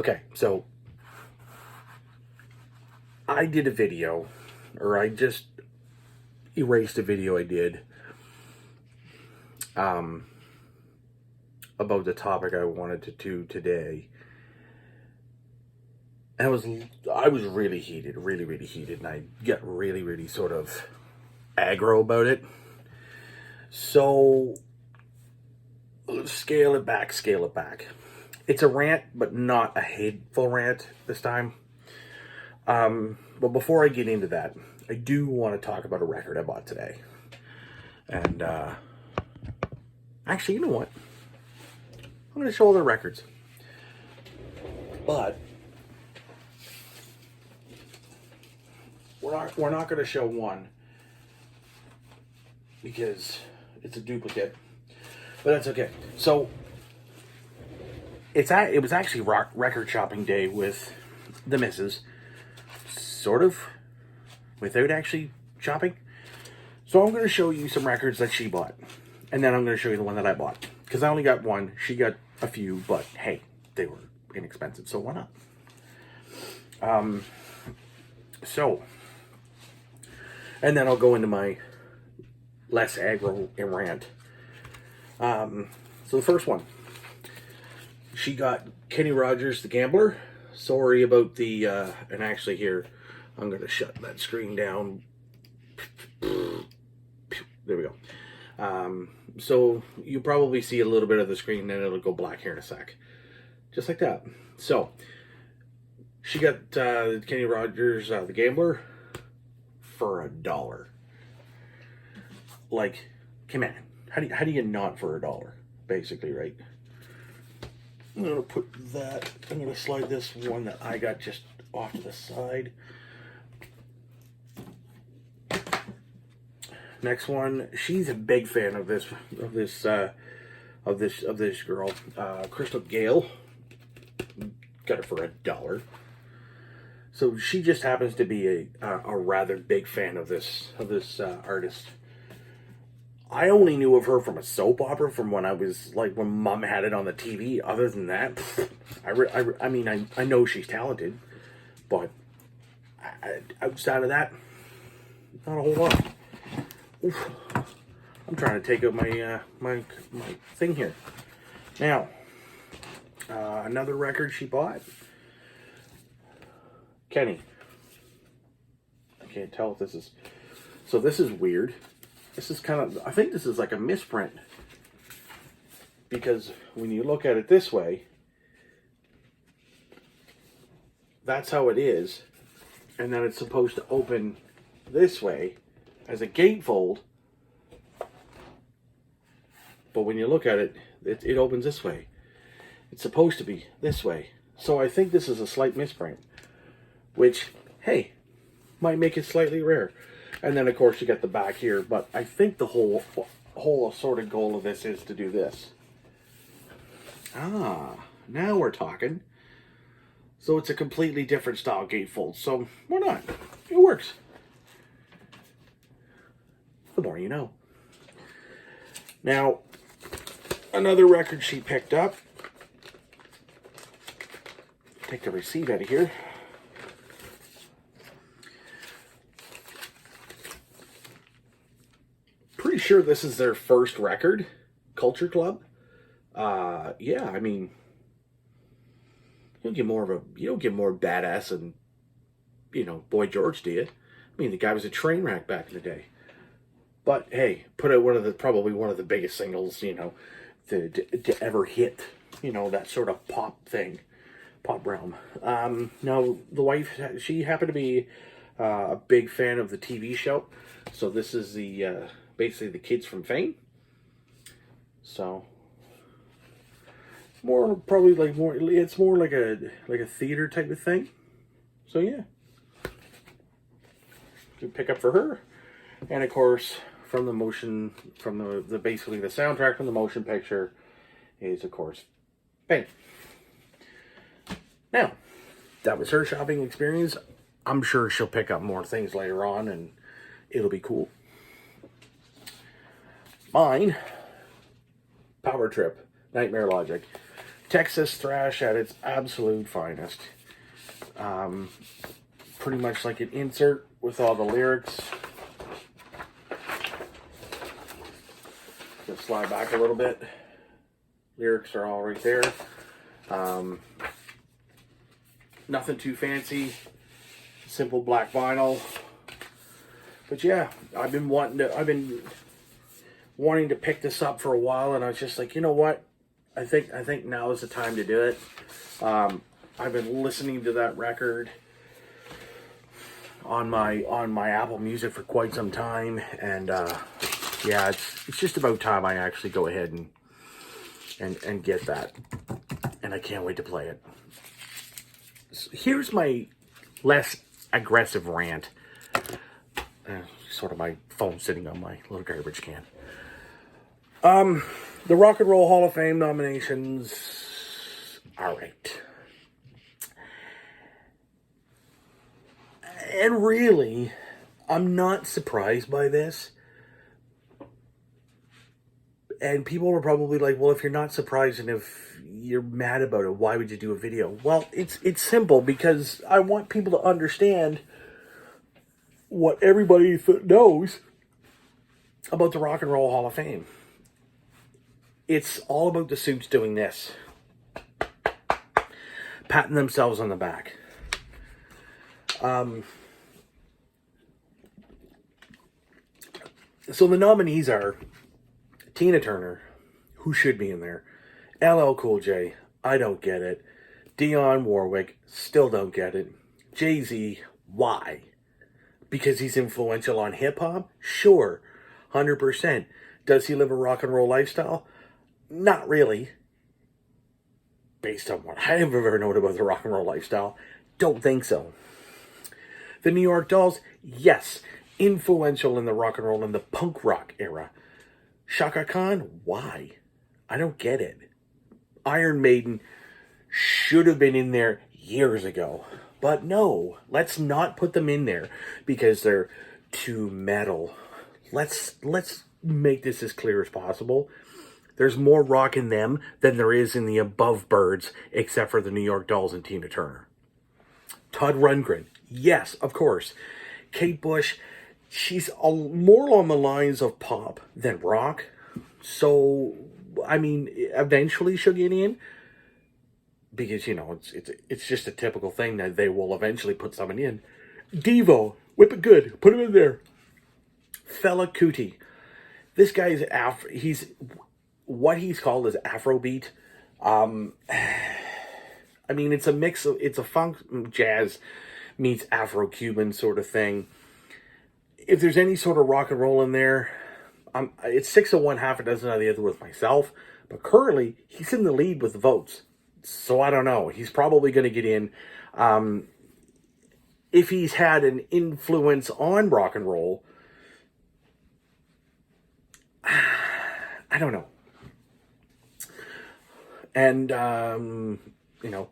Okay, so I did a video, or I just erased a video I did about the topic I wanted to do today. And I was really heated, really heated, and I got really sort of aggro about it. So scale it back. It's a rant, but not a hateful rant this time. But before I get into that, I do want to talk about a record I bought today. And actually, you know what? I'm going to show all the records. But we're not going to show one because it's a duplicate. But that's okay. So it was actually record shopping day with the missus, sort of, without actually shopping. So I'm going to show you some records that she bought, and then I'm going to show you the one that I bought, because I only got one. She got a few, but hey, they were inexpensive, so why not? So, and then I'll go into my less aggro and rant. So the first one, she got Kenny Rogers, The Gambler. Sorry about the, and actually here, I'm going to shut that screen down. There we go. So you probably see a little bit of the screen, then it'll go black here in a sec. Just like that. So, she got Kenny Rogers, The Gambler, for $1. Like, come on. How do you not for $1? Basically, right? I'm going to put that, I'm going to slide this one that I got just off to the side. Next one, she's a big fan of this girl, Crystal Gale. Got it for $1. So she just happens to be a rather big fan of this artist. I only knew of her from a soap opera, from when I was like when Mom had it on the TV. Other than that, I mean I know she's talented, but outside of that, not a whole lot. Oof. I'm trying to take out my my thing here. Now, another record she bought. Kenny. I can't tell if this is... So this is weird. This is kind of... I think this is like a misprint. Because when you look at it this way, that's how it is. And then it's supposed to open this way as a gatefold. But when you look at it, it opens this way. It's supposed to be this way. So I think this is a slight misprint. Which, hey, might make it slightly rare. And then, of course, you get the back here. But I think the whole sort of goal of this is to do this. Ah, now we're talking. So it's a completely different style gatefold. So why not? It works. The more you know. Now, another record she picked up. Take the receipt out of here. Pretty sure this is their first record, Culture Club. Yeah, I mean, you don't get more badass than, Boy George, do you? I mean, the guy was a train wreck back in the day. But hey, put out probably one of the biggest singles, to ever hit, that sort of pop realm. Now the wife, she happened to be a big fan of the TV show, so this is the basically the kids from Fame. So it's it's more like a theater type of thing. So yeah, you pick up for her, and of course from the basically the soundtrack from the motion picture is of course Fame. Now, that was her shopping experience. I'm sure she'll pick up more things later on, and it'll be cool. Mine, Power Trip, Nightmare Logic. Texas thrash at its absolute finest. Pretty much like an insert with all the lyrics. Just slide back a little bit. Lyrics are all right there. Nothing too fancy. Simple black vinyl. But yeah, I've been wanting to pick this up for a while, and I was just like, you know what? I think now is the time to do it. I've been listening to that record on my Apple Music for quite some time, and yeah, it's just about time I actually go ahead and get that, and I can't wait to play it. So here's my less aggressive rant. Sort of my phone sitting on my little garbage can. The Rock and Roll Hall of Fame nominations. All right. And really, I'm not surprised by this. And people were probably like, well, if you're not surprised and if you're mad about it, why would you do a video? Well, it's simple, because I want people to understand what everybody knows about the Rock and Roll Hall of Fame. It's all about the suits doing this. Patting themselves on the back. So the nominees are Tina Turner, who should be in there. LL Cool J, I don't get it. Dionne Warwick, still don't get it. Jay-Z, why? Because he's influential on hip-hop? Sure, 100%. Does he live a rock and roll lifestyle? Not really. Based on what I have ever known about the rock and roll lifestyle, don't think so. The New York Dolls, yes, influential in the rock and roll and the punk rock era. Shaka Khan, why? I don't get it. Iron Maiden should have been in there years ago. But no, let's not put them in there because they're too metal. Let's make this as clear as possible. There's more rock in them than there is in the above birds, except for the New York Dolls and Tina Turner. Todd Rundgren, yes, of course. Kate Bush, she's more on the lines of pop than rock. So, I mean, eventually she'll get in. Because, you know, it's just a typical thing that they will eventually put someone in. Devo, whip it good, put him in there. Fela Kuti, this guy's he's what he's called is Afrobeat. I mean, it's a mix of, it's a funk jazz meets Afro-Cuban sort of thing. If there's any sort of rock and roll in there, it's 6 of one, half a dozen of the other with myself. But currently, he's in the lead with the votes. So I don't know. He's probably going to get in. If he's had an influence on rock and roll, I don't know. And, you know,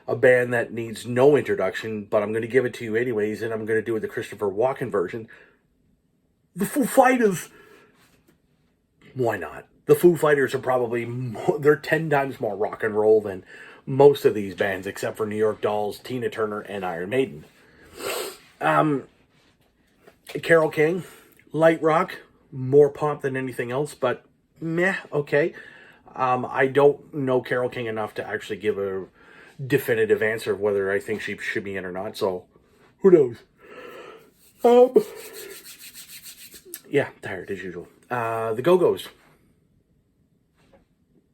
a band that needs no introduction, but I'm going to give it to you anyways, and I'm going to do it the Christopher Walken version. The Foo Fighters. Why not? The Foo Fighters are probably they're 10 times more rock and roll than most of these bands, except for New York Dolls, Tina Turner, and Iron Maiden. Carole King, light rock, more pop than anything else, but meh, okay. I don't know Carole King enough to actually give a definitive answer of whether I think she should be in or not, so who knows? Yeah, tired as usual. The Go-Go's.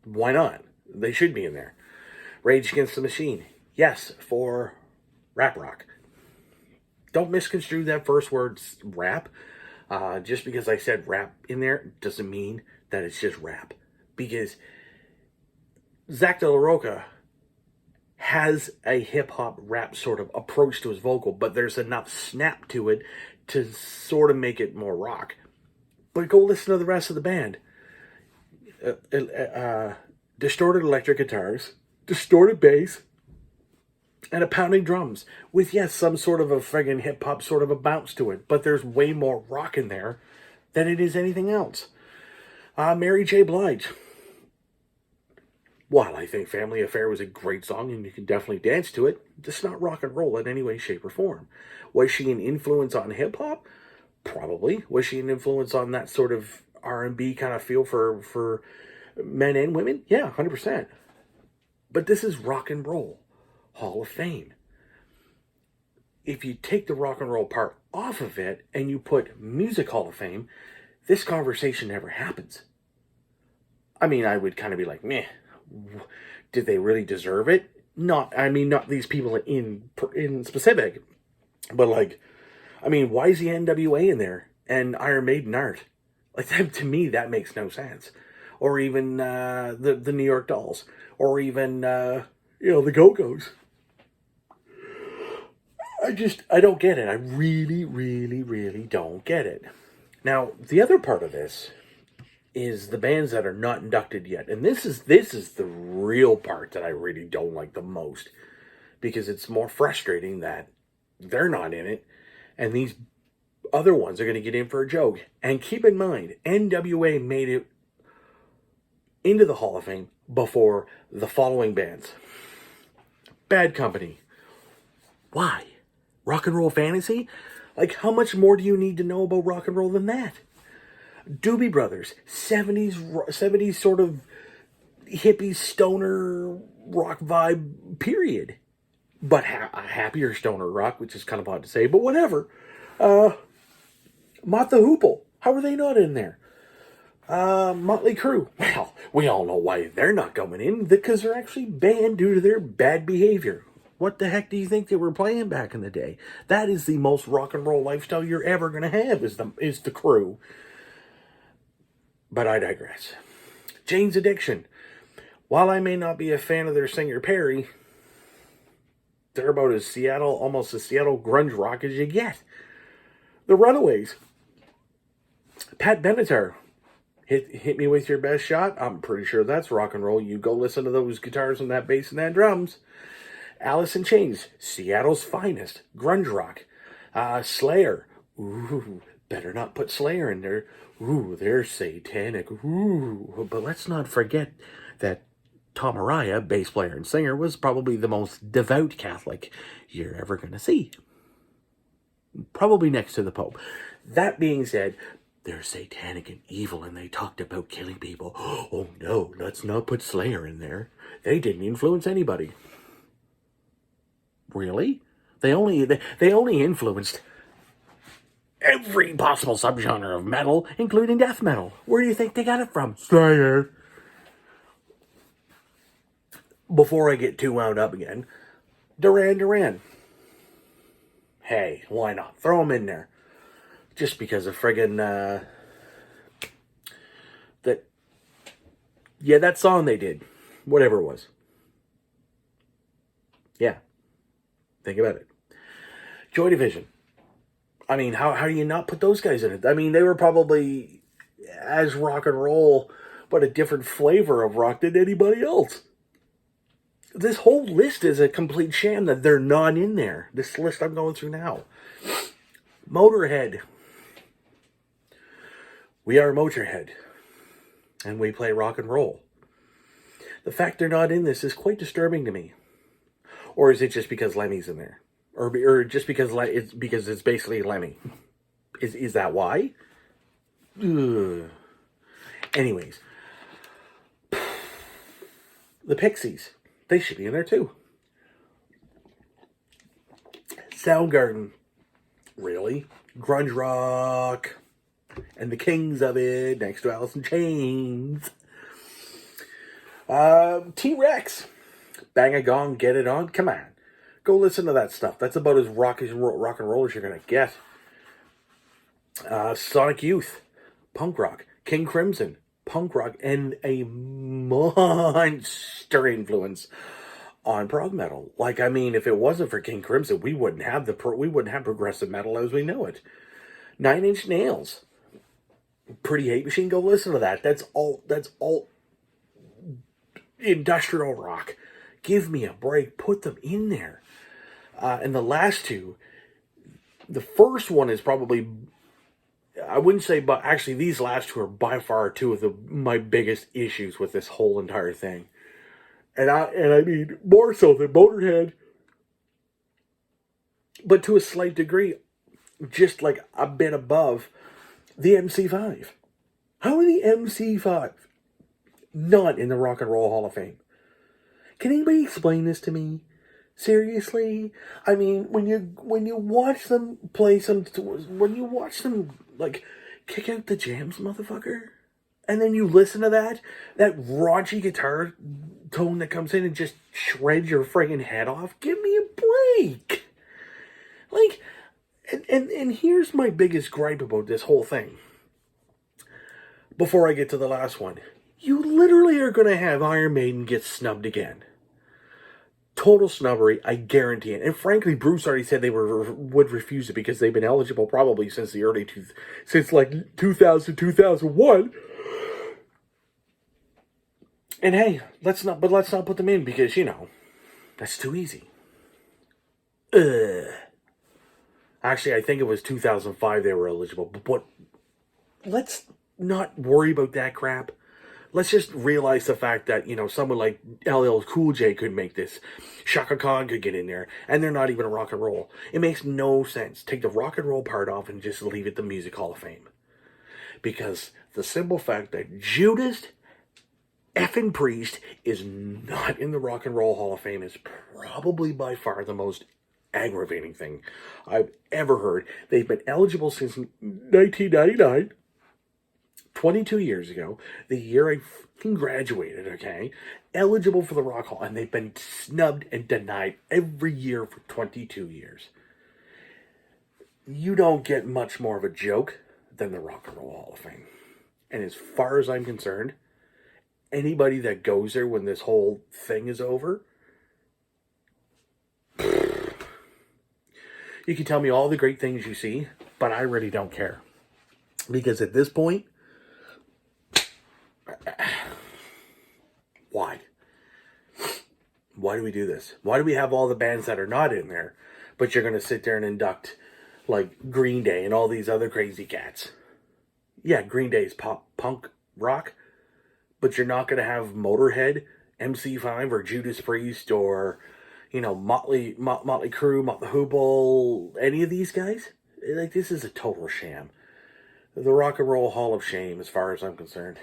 Why not? They should be in there. Rage Against the Machine. Yes, for rap rock. Don't misconstrue that first word, rap. Just because I said rap in there doesn't mean that it's just rap. Because Zach De La Rocha has a hip-hop rap sort of approach to his vocal, but there's enough snap to it to sort of make it more rock. But go listen to the rest of the band. Distorted electric guitars, distorted bass, and a pounding drums with, yes, some sort of a friggin' hip-hop sort of a bounce to it, but there's way more rock in there than it is anything else. Mary J. Blige. While I think Family Affair was a great song and you can definitely dance to it, it's not rock and roll in any way, shape, or form. Was she an influence on hip hop? Probably. Was she an influence on that sort of R&B kind of feel for men and women? Yeah, 100%. But this is Rock and Roll Hall of Fame. If you take the rock and roll part off of it and you put Music Hall of Fame, this conversation never happens. I mean, I would kind of be like, meh, did they really deserve it? Not these people in specific, but like, I mean, why is the NWA in there and Iron Maiden aren't? Like, that, to me, that makes no sense. Or even the New York Dolls, or even the Go-Go's. I don't get it. I really, really, really don't get it. Now, the other part of this is the bands that are not inducted yet. And this is the real part that I really don't like the most. Because it's more frustrating that they're not in it. And these other ones are going to get in for a joke. And keep in mind, NWA made it into the Hall of Fame before the following bands. Bad Company. Why? Rock and Roll Fantasy? Like, how much more do you need to know about rock and roll than that? Doobie Brothers, 70s sort of hippie stoner rock vibe, period. But a happier stoner rock, which is kind of odd to say, but whatever. Mott the Hoople, how are they not in there? Motley Crew, well, we all know why they're not going in, because they're actually banned due to their bad behavior. What the heck do you think they were playing back in the day? That is the most rock and roll lifestyle you're ever going to have, is the Crew. But I digress. Jane's Addiction. While I may not be a fan of their singer Perry, they're about almost as Seattle grunge rock as you get. The Runaways. Pat Benatar. Hit Me With Your Best Shot. I'm pretty sure that's rock and roll. You go listen to those guitars and that bass and that drums. Alice in Chains, Seattle's finest, grunge rock. Slayer, ooh, better not put Slayer in there. Ooh, they're satanic. Ooh, but let's not forget that Tom Araya, bass player and singer, was probably the most devout Catholic you're ever going to see. Probably next to the Pope. That being said, they're satanic and evil and they talked about killing people. Oh no, let's not put Slayer in there. They didn't influence anybody. Really? They only influenced every possible subgenre of metal, including death metal. Where do you think they got it from? Slayer. Before I get too wound up again, Duran. Hey, why not? Throw them in there. Just because of friggin' that song they did. Whatever it was. Yeah. Think about it. Joy Division. I mean, how do you not put those guys in it? I mean, they were probably as rock and roll, but a different flavor of rock than anybody else. This whole list is a complete sham that they're not in there. This list I'm going through now. Motorhead. We are Motorhead. And we play rock and roll. The fact they're not in this is quite disturbing to me. Or is it just because Lemmy's in there? Or just because it's basically Lemmy? Is that why? Ugh. Anyways. The Pixies. They should be in there too. Soundgarden. Really? Grunge rock. And the kings of it, next to Alice in Chains. T-Rex. Bang a gong, get it on. Come on. Go listen to that stuff. That's about as rock and roll as you're going to get. Sonic Youth. Punk rock. King Crimson. Punk rock. And a monster influence on prog metal. Like, I mean, if it wasn't for King Crimson, we wouldn't have progressive metal as we know it. Nine Inch Nails. Pretty Hate Machine. Go listen to that. That's all industrial rock. Give me a break. Put them in there. And the last two, the first one is probably, I wouldn't say, but actually these last two are by far two of my biggest issues with this whole entire thing. And I mean more so than Motorhead, but to a slight degree, just like a bit above the MC5. How are the MC5 not in the Rock and Roll Hall of Fame? Can anybody explain this to me? Seriously? I mean, when you watch them play when you watch them, like, kick out the jams, motherfucker, and then you listen to that raunchy guitar tone that comes in and just shreds your friggin' head off, give me a break! Like, and here's my biggest gripe about this whole thing. Before I get to the last one, you literally are going to have Iron Maiden get snubbed again. Total snubbery, I guarantee it. And frankly, Bruce already said they would refuse it because they've been eligible probably since since like 2000, 2001. And hey, let's not put them in because, that's too easy. Actually, I think it was 2005 they were eligible. But let's not worry about that crap. Let's just realize the fact that, someone like LL Cool J could make this. Shaka Khan could get in there. And they're not even a rock and roll. It makes no sense. Take the rock and roll part off and just leave it the Music Hall of Fame. Because the simple fact that Judas effing Priest is not in the Rock and Roll Hall of Fame is probably by far the most aggravating thing I've ever heard. They've been eligible since 1999. 22 years ago, the year I graduated, okay? Eligible for the Rock Hall, and they've been snubbed and denied every year for 22 years. You don't get much more of a joke than the Rock and Roll Hall of Fame. And as far as I'm concerned, anybody that goes there when this whole thing is over, you can tell me all the great things you see, but I really don't care. Because at this point, why? Why do we do this? Why do we have all the bands that are not in there, but you're going to sit there and induct, like, Green Day and all these other crazy cats? Yeah, Green Day is pop, punk, rock, but you're not going to have Motorhead, MC5, or Judas Priest, or, Motley Crew, Motley Hoople, any of these guys? Like, this is a total sham. The Rock and Roll Hall of Shame, as far as I'm concerned.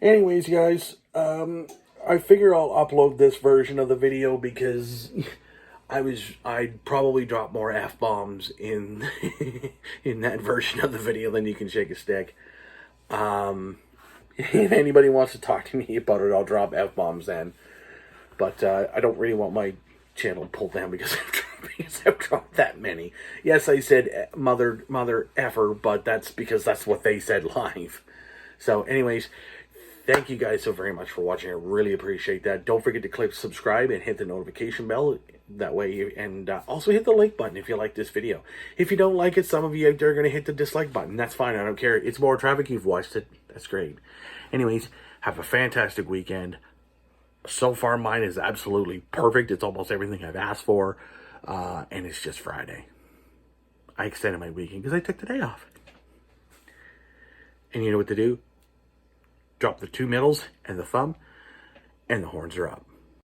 Anyways, guys, I figure I'll upload this version of the video because I'd probably drop more F-bombs in in that version of the video than you can shake a stick. If anybody wants to talk to me about it, I'll drop F-bombs then. But I don't really want my channel pulled down because I've dropped that many. Yes, I said mother effer, but that's because that's what they said live. So anyways, thank you guys so very much for watching. I really appreciate that. Don't forget to click subscribe and hit the notification bell. That way, and also hit the like button if you like this video. If you don't like it, some of you out there are going to hit the dislike button. That's fine. I don't care. It's more traffic. You've watched it. That's great. Anyways, have a fantastic weekend. So far, mine is absolutely perfect. It's almost everything I've asked for. And it's just Friday. I extended my weekend because I took the day off. And you know what to do? Drop the two middles and the thumb, and the horns are up.